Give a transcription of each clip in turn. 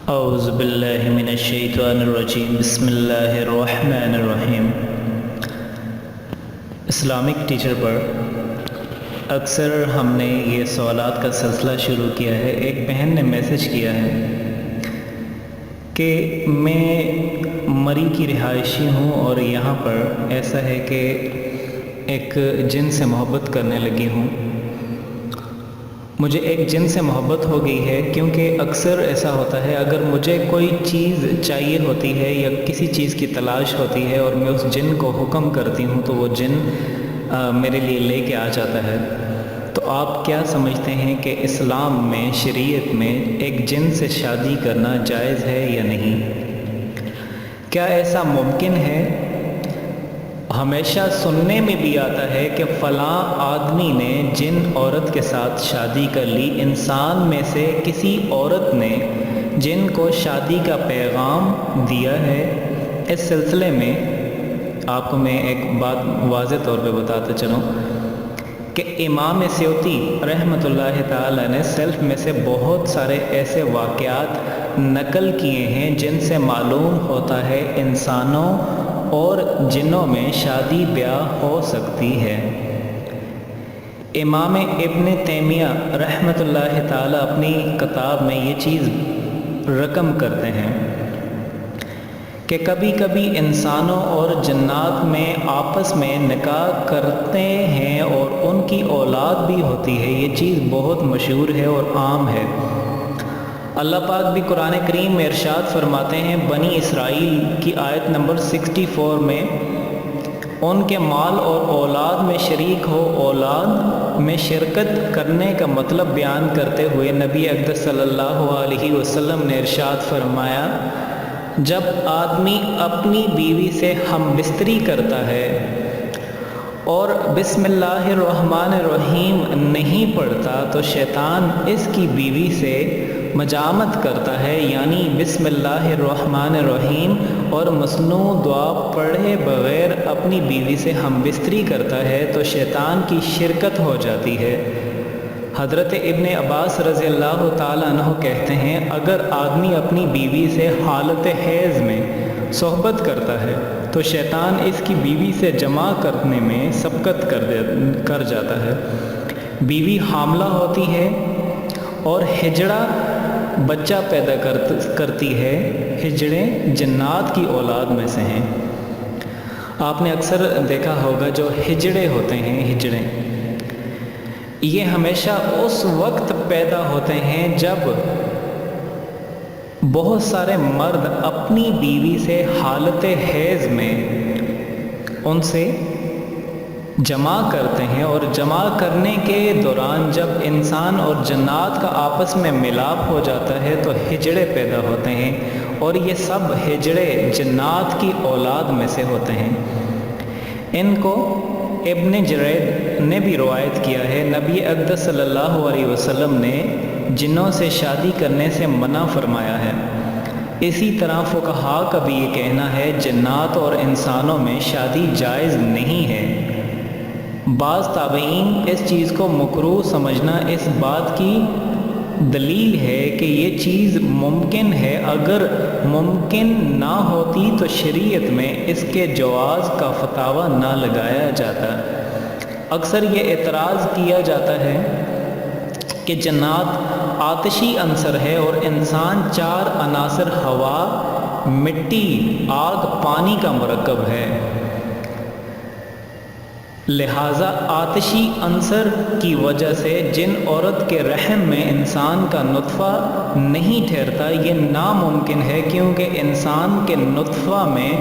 اعوذ باللہ من الشیطان الرجیم بسم اللہ الرحمن الرحیم۔ اسلامک ٹیچر پر اکثر ہم نے یہ سوالات کا سلسلہ شروع کیا ہے۔ ایک بہن نے میسج کیا ہے کہ میں مری کی رہائشی ہوں اور یہاں پر ایسا ہے کہ ایک جن سے محبت کرنے لگی ہوں۔ مجھے ایک جن سے محبت ہو گئی ہے، کیونکہ اکثر ایسا ہوتا ہے اگر مجھے کوئی چیز چاہیے ہوتی ہے یا کسی چیز کی تلاش ہوتی ہے اور میں اس جن کو حکم کرتی ہوں تو وہ جن میرے لیے لے کے آ جاتا ہے۔ تو آپ کیا سمجھتے ہیں کہ اسلام میں، شریعت میں ایک جن سے شادی کرنا جائز ہے یا نہیں؟ کیا ایسا ممکن ہے؟ ہمیشہ سننے میں بھی آتا ہے کہ فلاں آدمی نے جن عورت کے ساتھ شادی کر لی۔ انسان میں سے کسی عورت نے جن کو شادی کا پیغام دیا ہے۔ اس سلسلے میں آپ کو میں ایک بات واضح طور پہ بتاتا چلوں کہ امام سیوطی رحمۃ اللہ تعالی نے سیلف میں سے بہت سارے ایسے واقعات نقل کیے ہیں جن سے معلوم ہوتا ہے انسانوں اور جنوں میں شادی بیاہ ہو سکتی ہے۔ امام ابن تیمیہ رحمۃ اللہ تعالی اپنی کتاب میں یہ چیز رقم کرتے ہیں کہ کبھی کبھی انسانوں اور جنات میں آپس میں نکاح کرتے ہیں اور ان کی اولاد بھی ہوتی ہے۔ یہ چیز بہت مشہور ہے اور عام ہے۔ اللہ پاک بھی قرآن کریم میں ارشاد فرماتے ہیں، بنی اسرائیل کی آیت نمبر 64 میں، ان کے مال اور اولاد میں شریک ہو۔ اولاد میں شرکت کرنے کا مطلب بیان کرتے ہوئے نبی اقدس صلی اللہ علیہ وسلم نے ارشاد فرمایا، جب آدمی اپنی بیوی سے ہم بستری کرتا ہے اور بسم اللہ الرحمن الرحیم نہیں پڑھتا تو شیطان اس کی بیوی سے مجامت کرتا ہے، یعنی بسم اللہ الرحمن الرحیم اور مصنوع دعا پڑھے بغیر اپنی بیوی سے ہم بستری کرتا ہے تو شیطان کی شرکت ہو جاتی ہے۔ حضرت ابن عباس رضی اللہ تعالیٰ عنہ کہتے ہیں، اگر آدمی اپنی بیوی سے حالت حیض میں صحبت کرتا ہے تو شیطان اس کی بیوی سے جمع کرنے میں سبقت کر جاتا ہے۔ بیوی حاملہ ہوتی ہے اور ہجڑا بچہ پیدا کرتی ہے۔ ہجڑے جنات کی اولاد میں سے ہیں۔ آپ نے اکثر دیکھا ہوگا جو ہجڑے ہوتے ہیں، ہجڑے یہ ہمیشہ اس وقت پیدا ہوتے ہیں جب بہت سارے مرد اپنی بیوی سے حالت حیض میں ان سے جمع کرتے ہیں، اور جمع کرنے کے دوران جب انسان اور جنات کا آپس میں ملاپ ہو جاتا ہے تو ہجڑے پیدا ہوتے ہیں، اور یہ سب ہجڑے جنات کی اولاد میں سے ہوتے ہیں۔ ان کو ابن جرید نے بھی روایت کیا ہے، نبی اقدس صلی اللہ علیہ وسلم نے جنوں سے شادی کرنے سے منع فرمایا ہے۔ اسی طرح فقہاء کا بھی یہ کہنا ہے جنات اور انسانوں میں شادی جائز نہیں ہے۔ بعض تابعین اس چیز کو مکروہ سمجھنا اس بات کی دلیل ہے کہ یہ چیز ممکن ہے، اگر ممکن نہ ہوتی تو شریعت میں اس کے جواز کا فتویٰ نہ لگایا جاتا۔ اکثر یہ اعتراض کیا جاتا ہے کہ جنات آتشی عنصر ہے اور انسان 4 عناصر ہوا، مٹی، آگ، پانی کا مرکب ہے، لہٰذا آتشی عنصر کی وجہ سے جن عورت کے رحم میں انسان کا نطفہ نہیں ٹھہرتا یہ ناممکن ہے، کیونکہ انسان کے نطفہ میں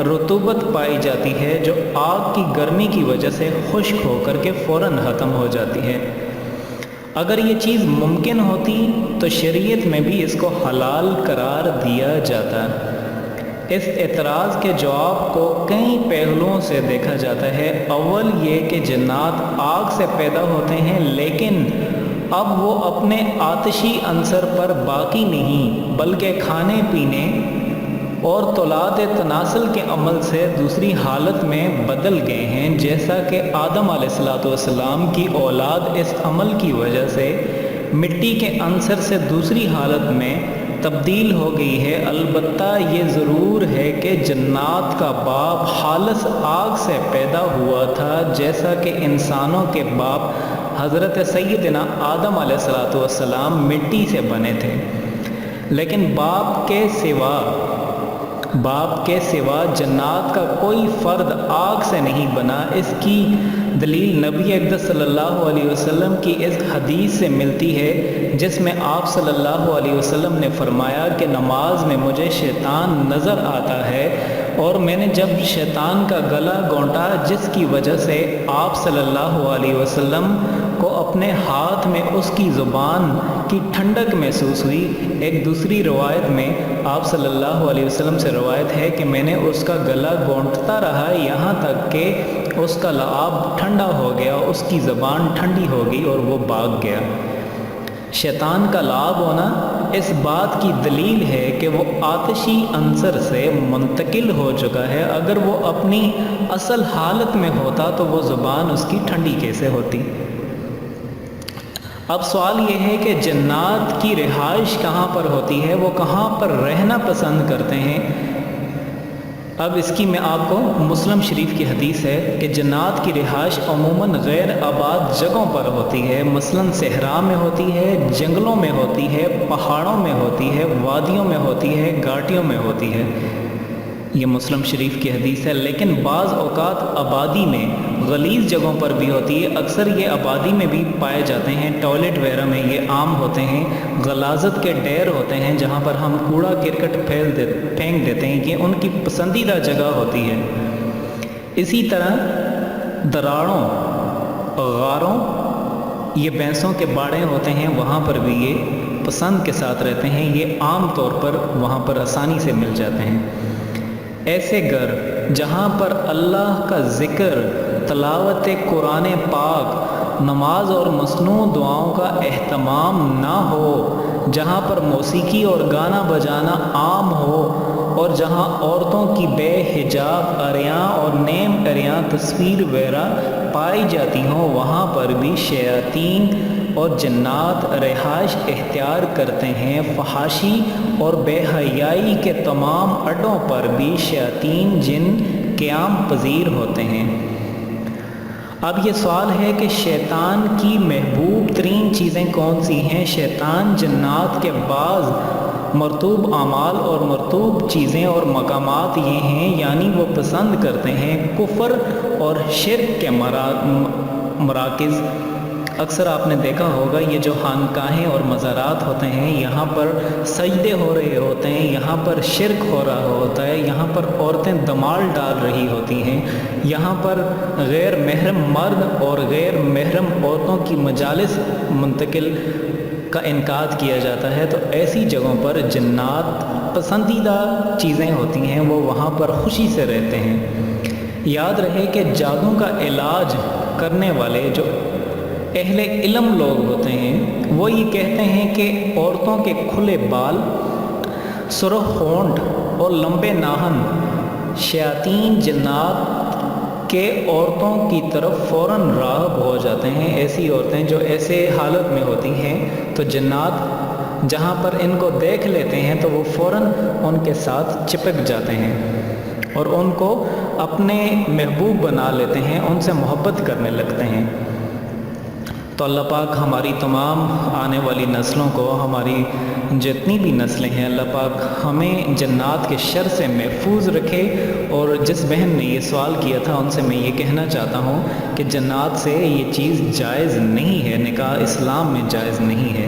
رطوبت پائی جاتی ہے جو آگ کی گرمی کی وجہ سے خشک ہو کر کے فوراً ختم ہو جاتی ہے۔ اگر یہ چیز ممکن ہوتی تو شریعت میں بھی اس کو حلال قرار دیا جاتا۔ اس اعتراض کے جواب کو کئی پہلوؤں سے دیکھا جاتا ہے۔ اول یہ کہ جنات آگ سے پیدا ہوتے ہیں، لیکن اب وہ اپنے آتشی عنصر پر باقی نہیں بلکہ کھانے پینے اور تولاد تناسل کے عمل سے دوسری حالت میں بدل گئے ہیں، جیسا کہ آدم علیہ السلام کی اولاد اس عمل کی وجہ سے مٹی کے عنصر سے دوسری حالت میں تبدیل ہو گئی ہے۔ البتہ یہ ضرور ہے کہ جنات کا باپ خالص آگ سے پیدا ہوا تھا، جیسا کہ انسانوں کے باپ حضرت سیدنا آدم علیہ السلام مٹی سے بنے تھے، لیکن باپ کے سوا جنات کا کوئی فرد آگ سے نہیں بنا۔ اس کی دلیل نبی اقدس صلی اللہ علیہ وسلم کی اس حدیث سے ملتی ہے جس میں آپ صلی اللہ علیہ وسلم نے فرمایا کہ نماز میں مجھے شیطان نظر آتا ہے، اور میں نے جب شیطان کا گلا گھونٹا، جس کی وجہ سے آپ صلی اللہ علیہ وسلم کو اپنے ہاتھ میں اس کی زبان کی ٹھنڈک محسوس ہوئی۔ ایک دوسری روایت میں آپ صلی اللہ علیہ وسلم سے روایت ہے کہ میں نے اس کا گلا گھونٹتا رہا یہاں تک کہ اس کا لعاب ٹھنڈا ہو گیا، اس کی زبان ٹھنڈی ہو گئی اور وہ بھاگ گیا۔ شیطان کا لعاب ہونا اس بات کی دلیل ہے کہ وہ آتشی عنصر سے منتقل ہو چکا ہے۔ اگر وہ اپنی اصل حالت میں ہوتا تو وہ زبان اس کی ٹھنڈی کیسے ہوتی؟ اب سوال یہ ہے کہ جنات کی رہائش کہاں پر ہوتی ہے، وہ کہاں پر رہنا پسند کرتے ہیں؟ اب اس کی میں آپ کو مسلم شریف کی حدیث ہے کہ جنات کی رہائش عموماً غیر آباد جگہوں پر ہوتی ہے، مثلاً صحرا میں ہوتی ہے، جنگلوں میں ہوتی ہے، پہاڑوں میں ہوتی ہے، وادیوں میں ہوتی ہے، گھاٹیوں میں ہوتی ہے۔ یہ مسلم شریف کی حدیث ہے۔ لیکن بعض اوقات آبادی میں غلیظ جگہوں پر بھی ہوتی ہے، اکثر یہ آبادی میں بھی پائے جاتے ہیں، ٹوائلٹ وغیرہ میں یہ عام ہوتے ہیں، غلاظت کے ڈھیر ہوتے ہیں جہاں پر ہم کوڑا کرکٹ پھینک دیتے ہیں، یہ ان کی پسندیدہ جگہ ہوتی ہے۔ اسی طرح دراڑوں، غاروں، یہ بھینسوں کے باڑے ہوتے ہیں، وہاں پر بھی یہ پسند کے ساتھ رہتے ہیں، یہ عام طور پر وہاں پر آسانی سے مل جاتے ہیں۔ ایسے گھر جہاں پر اللہ کا ذکر، تلاوت قرآن پاک، نماز اور مسنون دعاؤں کا اہتمام نہ ہو، جہاں پر موسیقی اور گانا بجانا عام ہو، اور جہاں عورتوں کی بے حجاب عریاں اور نیم عریاں تصویر وغیرہ پائی جاتی ہوں، وہاں پر بھی شیاطین اور جنات رہائش اختیار کرتے ہیں۔ فحاشی اور بے حیائی کے تمام اڈوں پر بھی شیاطین جن قیام پذیر ہوتے ہیں۔ اب یہ سوال ہے کہ شیطان کی محبوب ترین چیزیں کون سی ہیں؟ شیطان جنات کے بعض مرطوب اعمال اور مرطوب چیزیں اور مقامات یہ ہیں، یعنی وہ پسند کرتے ہیں کفر اور شرک کے مراکز۔ اکثر آپ نے دیکھا ہوگا یہ جو خانقاہیں اور مزارات ہوتے ہیں، یہاں پر سجدے ہو رہے ہوتے ہیں، یہاں پر شرک ہو رہا ہوتا ہے، یہاں پر عورتیں دمال ڈال رہی ہوتی ہیں، یہاں پر غیر محرم مرد اور غیر محرم عورتوں کی مجالس منتقل کا انعقاد کیا جاتا ہے۔ تو ایسی جگہوں پر جنات پسندیدہ چیزیں ہوتی ہیں، وہ وہاں پر خوشی سے رہتے ہیں۔ یاد رہے کہ جادو کا علاج کرنے والے جو اہل علم لوگ ہوتے ہیں، وہ یہ کہتے ہیں کہ عورتوں کے کھلے بال، سرخ ہونٹ اور لمبے ناخن شیاطین جنات کے عورتوں کی طرف فوراً راغب ہو جاتے ہیں۔ ایسی عورتیں جو ایسے حالت میں ہوتی ہیں تو جنات جہاں پر ان کو دیکھ لیتے ہیں تو وہ فوراً ان کے ساتھ چپک جاتے ہیں اور ان کو اپنے محبوب بنا لیتے ہیں، ان سے محبت کرنے لگتے ہیں۔ تو اللہ پاک ہماری تمام آنے والی نسلوں کو، ہماری جتنی بھی نسلیں ہیں، اللہ پاک ہمیں جنات کے شر سے محفوظ رکھے۔ اور جس بہن نے یہ سوال کیا تھا ان سے میں یہ کہنا چاہتا ہوں کہ جنات سے یہ چیز جائز نہیں ہے، نکاح اسلام میں جائز نہیں ہے۔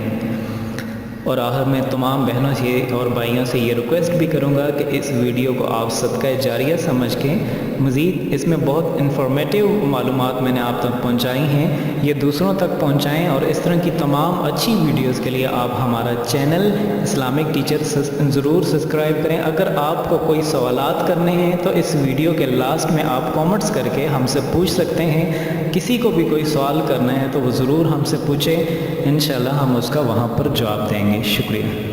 اور آخر میں تمام بہنوں سے اور بھائیوں سے یہ ریکویسٹ بھی کروں گا کہ اس ویڈیو کو آپ صدقہ جاریہ سمجھ کے، مزید اس میں بہت انفارمیٹیو معلومات میں نے آپ تک پہنچائی ہیں، یہ دوسروں تک پہنچائیں۔ اور اس طرح کی تمام اچھی ویڈیوز کے لیے آپ ہمارا چینل اسلامک ٹیچر ضرور سبسکرائب کریں۔ اگر آپ کو کوئی سوالات کرنے ہیں تو اس ویڈیو کے لاسٹ میں آپ کامنٹس کر کے ہم سے پوچھ سکتے ہیں۔ کسی کو بھی کوئی سوال کرنا ہے تو وہ ضرور ہم سے پوچھیں، انشاءاللہ ہم اس کا وہاں پر جواب دیں گے۔ شکریہ۔